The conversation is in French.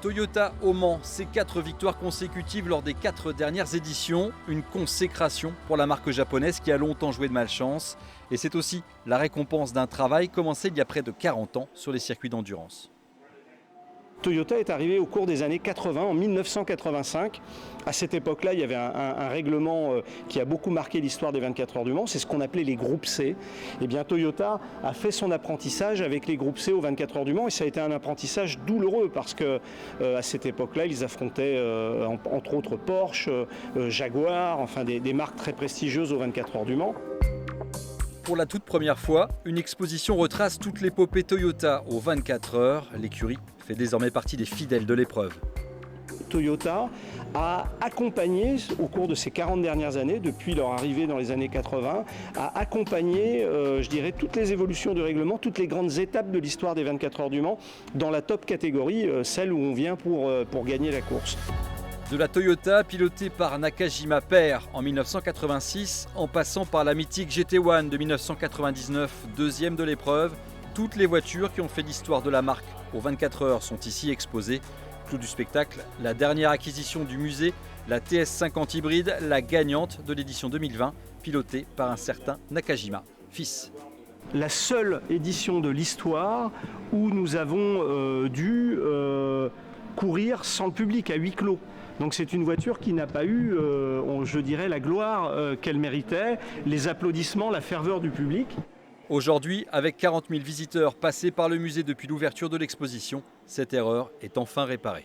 Toyota au Mans, c'est 4 victoires consécutives lors des 4 dernières éditions. Une consécration pour la marque japonaise qui a longtemps joué de malchance. Et c'est aussi la récompense d'un travail commencé il y a près de 40 ans sur les circuits d'endurance. Toyota est arrivé au cours des années 80, en 1985. À cette époque-là, il y avait un règlement qui a beaucoup marqué l'histoire des 24 heures du Mans. C'est ce qu'on appelait les groupes C. Et bien, Toyota a fait son apprentissage avec les groupes C aux 24 heures du Mans. Et ça a été un apprentissage douloureux parce que à cette époque-là, ils affrontaient entre autres Porsche, Jaguar, enfin des marques très prestigieuses aux 24 heures du Mans. Pour la toute première fois, une exposition retrace toute l'épopée Toyota aux 24 heures. L'écurie fait désormais partie des fidèles de l'épreuve. Toyota a accompagné, au cours de ces 40 dernières années, depuis leur arrivée dans les années 80, a accompagné, je dirais, toutes les évolutions du règlement, toutes les grandes étapes de l'histoire des 24 heures du Mans, dans la top catégorie, celle où on vient pour gagner la course. De la Toyota pilotée par Nakajima père en 1986, en passant par la mythique GT1 de 1999, deuxième de l'épreuve, toutes les voitures qui ont fait l'histoire de la marque aux 24 heures sont ici exposées. Clou du spectacle, la dernière acquisition du musée, la TS50 hybride, la gagnante de l'édition 2020, pilotée par un certain Nakajima, fils. La seule édition de l'histoire où nous avons dû courir sans le public, à huis clos. Donc c'est une voiture qui n'a pas eu, je dirais, la gloire qu'elle méritait, les applaudissements, la ferveur du public. Aujourd'hui, avec 40 000 visiteurs passés par le musée depuis l'ouverture de l'exposition, cette erreur est enfin réparée.